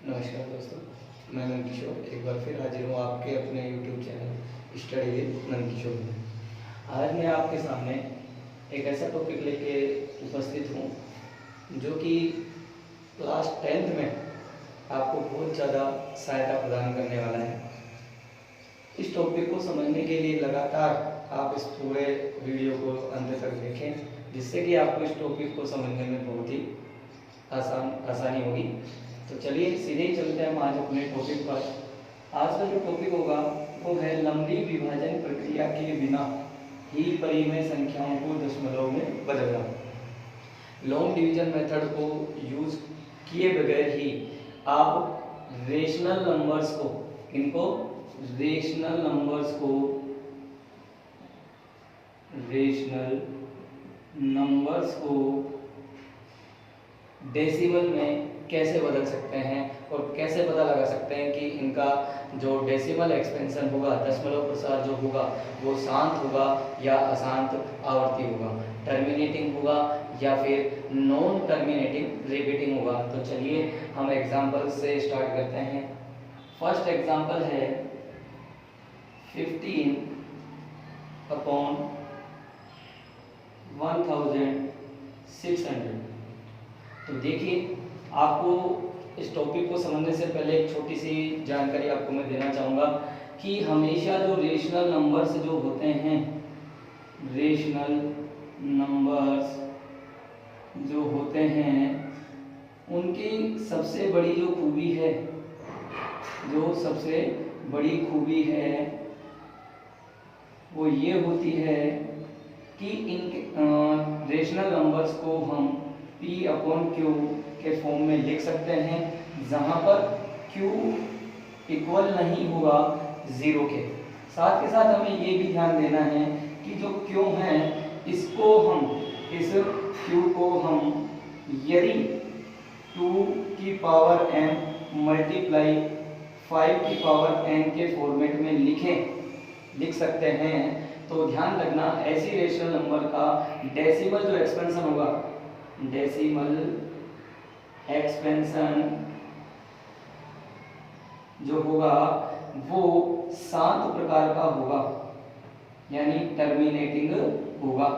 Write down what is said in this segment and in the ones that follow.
नमस्कार दोस्तों, मैं नंदकिशोर एक बार फिर हाजिर हूँ आपके अपने YouTube channel study with Nandkishor में। आज मैं आपके सामने एक ऐसा टॉपिक लेके उपस्थित हूँ जो कि क्लास 10th में आपको बहुत ज़्यादा सहायता प्रदान करने वाला है। इस टॉपिक को समझने के लिए लगातार आप इस पूरे वीडियो को अंत तक देखें, जिससे कि आपको इस टॉपिक को समझने में बहुत ही आसानी होगी। तो चलिए सीधे ही चलते हैं हम आज अपने टॉपिक पर। आज का जो टॉपिक होगा वो है लंबी विभाजन प्रक्रिया के बिना ही परिमेय संख्याओं को दशमलव में बदलना। लॉन्ग डिवीजन मेथड को यूज किए बगैर ही आप रेशनल नंबर्स को डेसिमल में कैसे बदल सकते हैं और कैसे पता लगा सकते हैं कि इनका जो डेसिमल एक्सपेंशन होगा, दशमलव प्रसार जो होगा, वो शांत होगा या अशांत आवर्ती होगा, टर्मिनेटिंग होगा या फिर नॉन टर्मिनेटिंग रिपीटिंग होगा। तो चलिए हम एग्जांपल से स्टार्ट करते हैं। फर्स्ट एग्जांपल है 15/1600। तो देखिए, आपको इस टॉपिक को समझने से पहले एक छोटी सी जानकारी आपको मैं देना चाहूँगा कि हमेशा जो रेशनल नंबर्स जो होते हैं उनकी सबसे बड़ी जो खूबी है वो ये होती है कि इन रेशनल नंबर्स को हम P/Q के फॉर्म में लिख सकते हैं, जहां पर Q इक्वल नहीं होगा 0 के। साथ के साथ हमें ये भी ध्यान देना है कि जो Q है इस Q को हम यदि 2m मल्टीप्लाई 5n के फॉर्मेट में लिख सकते हैं। तो ध्यान रखना, ऐसी रेशनल नंबर का डेसिमल जो एक्सपेंशन होगा, डेसिमल एक्सपेंशन जो होगा वो शांत प्रकार का होगा, यानी टर्मिनेटिंग होगा।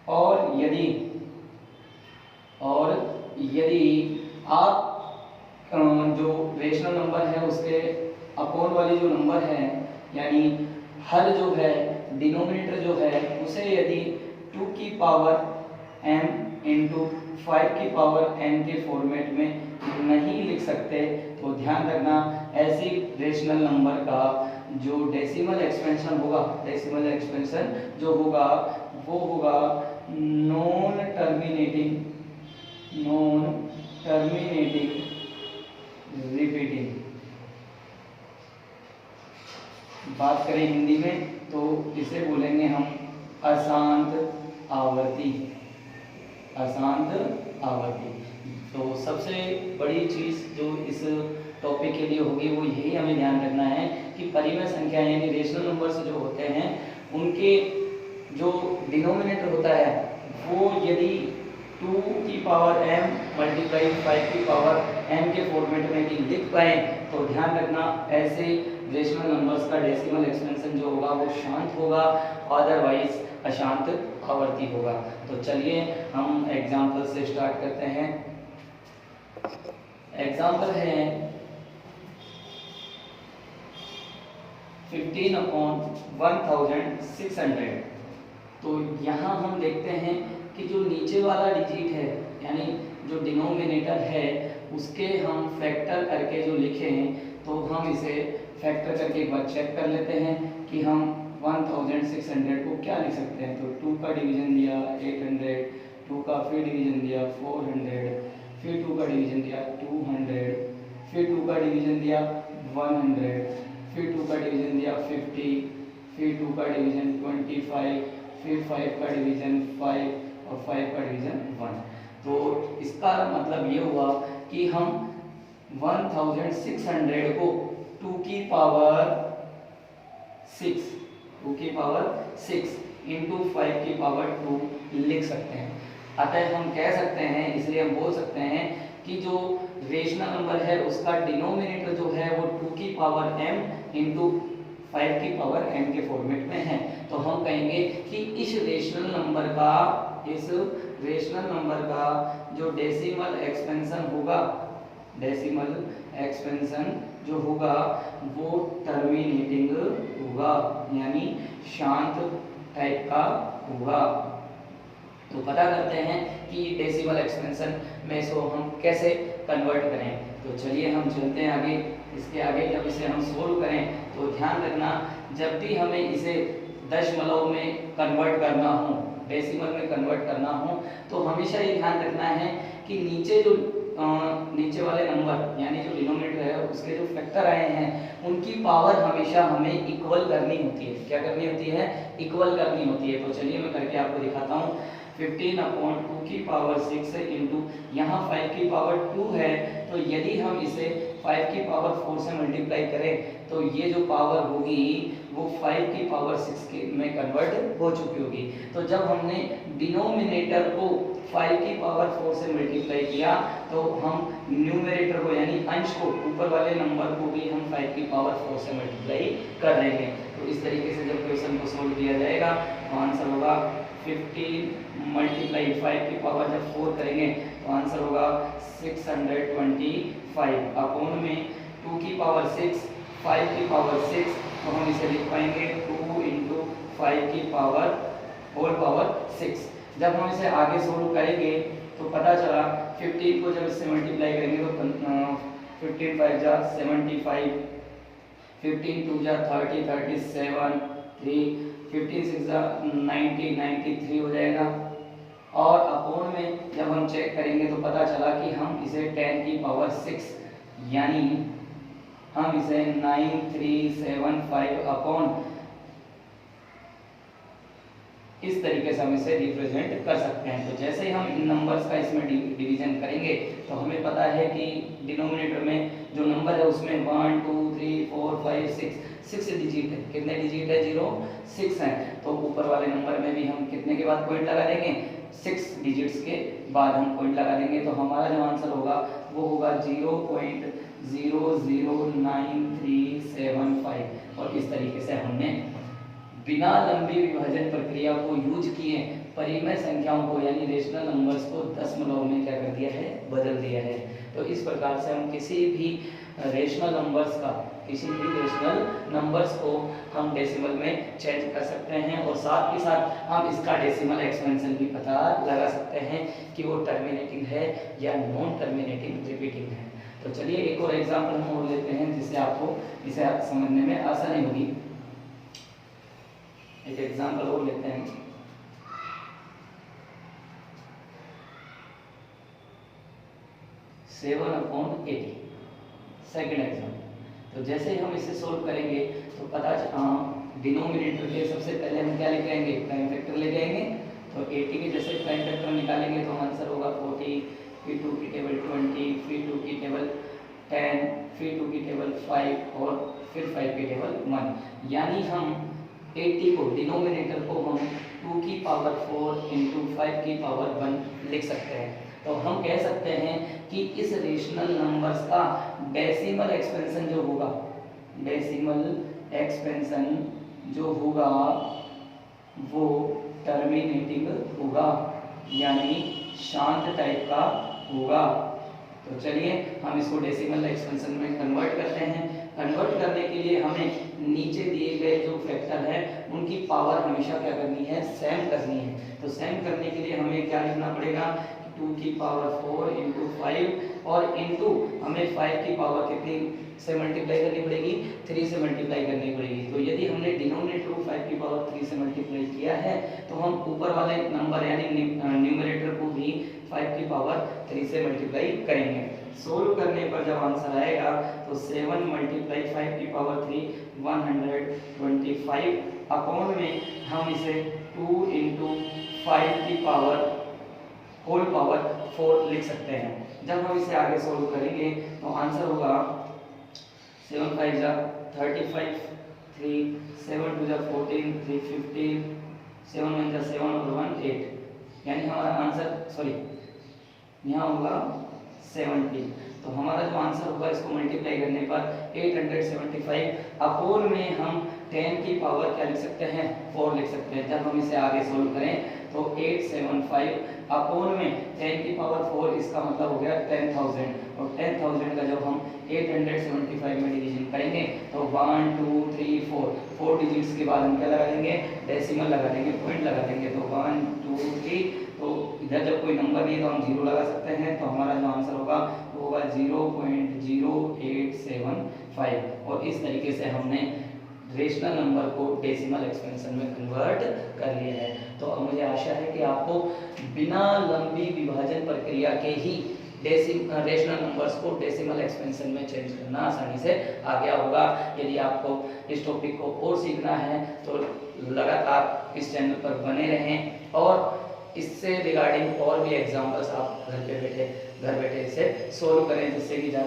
और यदि आप जो रेशनल नंबर है उसके अपॉन वाली जो नंबर है, यानी हर जो है, डिनोमिनेटर जो है, उसे यदि 2m इंटू 5n के फॉर्मेट में नहीं लिख सकते, तो ध्यान रखना ऐसी रेशनल नंबर का जो डेसिमल एक्सपेंशन जो होगा वो होगा नॉन टर्मिनेटिंग रिपीटिंग। बात करें हिंदी में तो इसे बोलेंगे हम अशांत आवर्ती। तो सबसे बड़ी चीज जो इस टॉपिक के लिए होगी वो यही हमें ध्यान रखना है कि परिमेय संख्या यानी रेशनल नंबर्स जो होते हैं उनके जो डिनोमिनेटर होता है वो यदि 2m मल्टीप्लाई 5n के फॉर्मेट में भी लिख पाए, तो ध्यान रखना ऐसे रेशनल नंबर्स का डेसिमल एक्सपेंशन जो होगा वो शांत होगा, अदरवाइज अशांत आवर्ती होगा। तो चलिए हम एग्जांपल से स्टार्ट करते हैं। एग्जांपल है 15/1600। तो यहाँ हम देखते हैं कि जो नीचे वाला डिजिट है, यानी जो डिनोमिनेटर है, उसके हम फैक्टर करके जो लिखे हैं, तो हम इसे फैक्टर करके एक बार चेक कर लेते हैं कि हम 1600 को क्या लिख सकते हैं। तो 2 का डिवीजन दिया 800, 2 का फिर डिवीजन दिया 400, फिर 2 का डिवीजन दिया 200, फिर 2 का डिवीजन दिया 100, फिर 2 का डिवीजन दिया 50, फिर 2 का डिवीजन 25, फिर 5 का डिवीजन 5 और 5 का डिवीजन 1। तो इसका मतलब ये हुआ कि हम 1600 को 2 की पावर 6 इंटू 5 की पावर 2 लिख सकते हैं। अतः हम कह सकते हैं, इसलिए हम बोल सकते हैं कि जो रेशनल नंबर है उसका डिनोमिनेटर जो है वो 2 की पावर m इंटू 5 की पावर m के फॉर्मेट में है। तो हम कहेंगे कि इस रेशनल नंबर का जो डेसिमल एक्सपेंशन होगा, डेसिमल एक्सपेंशन जो होगा वो टर्मिनेटिंग होगा, यानी शांत टाइप का होगा। तो पता करते हैं कि डेसिमल एक्सपेंशन में इसको हम कैसे कन्वर्ट करें। तो चलिए हम चलते हैं आगे। इसके आगे जब इसे हम सोल्व करें तो ध्यान रखना, जब भी हमें इसे दशमलव में कन्वर्ट करना हो, डेसिमल में कन्वर्ट करना हो, तो हमेशा ये ध्यान रखना है कि नीचे वाले नंबर यानी जो डिनोमिनेटर है उसके जो फैक्टर आए हैं उनकी पावर हमेशा हमें इक्वल करनी होती है। क्या करनी होती है? इक्वल करनी होती है। तो चलिए मैं करके आपको दिखाता हूँ। 15/2 की पावर 6 इंटू यहाँ 5 की पावर 2 है, तो यदि हम इसे 5 की पावर 4 से मल्टीप्लाई करें तो ये जो पावर होगी वो 5 की पावर 6 में कन्वर्ट हो चुकी होगी। तो जब हमने डिनोमिनेटर को 5 की पावर 4 से मल्टीप्लाई किया तो हम न्यूमरेटर को यानी अंश को, ऊपर वाले नंबर को भी हम 5 की पावर 4 से मल्टीप्लाई कर देंगे। तो इस तरीके से जब क्वेश्चन को सोल्व किया जाएगा तो आंसर होगा 15 मल्टीप्लाई 5 की पावर जब 4 करेंगे तो आंसर होगा 625 अपॉन में 2 की पावर 6, 5 की पावर 6, तो हम इसे लिख पाएंगे 2 इंटू 5 की पावर होल पावर 6। जब हम इसे आगे सोल्व करेंगे तो पता चला 15 को जब इससे मल्टीप्लाई करेंगे तो 15 5 जा 75, 15 2 जा 30, 37, 3, 15 6 जा 90, 93 हो जाएगा। और अपॉन में जब हम चेक करेंगे तो पता चला कि हम इसे 10 की पावर 6 यानी हम इसे 9375 अपॉन इस तरीके से हम इसे रिप्रेजेंट कर सकते हैं। तो जैसे ही हम इन नंबर्स का इसमें डिवीजन करेंगे तो हमें पता है कि डिनोमिनेटर में जो नंबर है उसमें 1 2 3 4 5 6 डिजिट है। कितने डिजिट है? 0 6 है। तो ऊपर वाले नंबर में भी हम कितने के बाद पॉइंट लगा देंगे? 6 डिजिट्स के बाद हम पॉइंट लगा देंगे। तो हमारा जो आंसर होगा वो होगा 0.009375। और इस तरीके से हमने बिना लंबी विभाजन प्रक्रिया को यूज किए परिमेय संख्याओं को यानी रेशनल नंबर्स को दशमलव में क्या कर दिया है? बदल दिया है। तो इस प्रकार से हम किसी भी रेशनल नंबर्स को हम डेसिमल में चेंज कर सकते हैं और साथ ही साथ हम इसका डेसिमल एक्सपेंशन भी पता लगा सकते हैं कि वो टर्मिनेटिंग है या नॉन टर्मिनेटिंग रिपीटिंग है। तो चलिए एक और एग्जांपल हम और लेते हैं जिससे आपको इसे समझने में आसानी होगी। एक एग्जांपल और लेते हैं। Seven upon 80 second example. तो जैसे ही हम इसे सोल्व करेंगे तो पता डिनोमिनेटर के सबसे पहले हम क्या लेके आएंगे? प्राइम फैक्टर लेके आएंगे। तो 80 के जैसे प्राइम फैक्टर निकालेंगे तो आंसर होगा 40, फिर 2 की टेबल 20, फिर 2 की टेबल 10, फिर 2 की टेबल 5 और फिर 5 की टेबल 1। यानी हम 80 को डिनोमिनेटर को हम 2 की पावर 4 इंटू 5 की पावर 1 लिख सकते हैं। तो हम कह सकते हैं कि इस रेशनल नंबर्स का डेसिमल एक्सपेंशन जो होगा, डेसिमल एक्सपेंशन जो होगा वो टर्मिनेटिंग होगा यानी शांत टाइप का होगा। तो चलिए हम इसको डेसिमल एक्सपेंशन में कन्वर्ट करते हैं। कन्वर्ट करने के लिए हमें नीचे दिए गए जो फैक्टर है उनकी पावर हमेशा क्या करनी है? सेम करनी है। तो सेम करने के लिए हमें क्या लिखना पड़ेगा? 2 की पावर 4 इंटू 5 और इंटू हमें 5 की पावर कितनी से मल्टीप्लाई करनी पड़ेगी? 3 से मल्टीप्लाई करनी पड़ेगी। तो यदि हमने डिनोमिनेटर को 5 की पावर 3 से मल्टीप्लाई किया है तो हम ऊपर वाले नंबर यानी न्यूमरेटर को भी 5 की पावर 3 से मल्टीप्लाई करेंगे। सोल्व करने पर जब आंसर आएगा तो 7 मल्टीप्लाई 5 की पावर 3 125 अपॉन में हम इसे 2 इंटू 5 की पावर होल पावर 4 लिख सकते हैं। जब हम इसे आगे सोल्व करेंगे तो आंसर होगा 7 5 जा 35, 3 7 2 जा 14, 3 15, 7 1 जा 7 और 1 8। यानी हमारा आंसर यहाँ होगा 870। तो हमारा जो आंसर होगा इसको मल्टीप्लाई करने पर 875 अपोन में हम 10 की पावर क्या लिख सकते हैं 4 लिख सकते हैं। जब हम इसे आगे सोल्व करें तो 875 अपोन में 10 की पावर 4 इसका मतलब हो गया 10,000 और 10,000 का जब हम 875 में डिवीजन करेंगे तो 1 2 3 4 डिजिट्स के बाद हम क्या लगा देंगे डेसिमल लगा देंगे पॉइंट लगा देंगे। तो 1 2 3 तो इधर जब कोई नंबर नहीं है तो हम जीरो लगा सकते हैं। तो हमारा जो आंसर होगा वो होगा 0.0875 और इस तरीके से हमने रेशनल नंबर को डेसिमल एक्सपेंशन में कन्वर्ट कर लिया है। तो अब मुझे आशा है कि आपको बिना लंबी विभाजन प्रक्रिया के ही रेशनल नंबर्स को डेसिमल एक्सपेंशन में चेंज करना आसानी से आ गया होगा। यदि आपको इस टॉपिक को और सीखना है तो लगातार इस चैनल पर बने रहें और इससे रिगार्डिंग और भी एग्जांपल्स आप घर बैठे इसे सोल्व करें, जिससे कि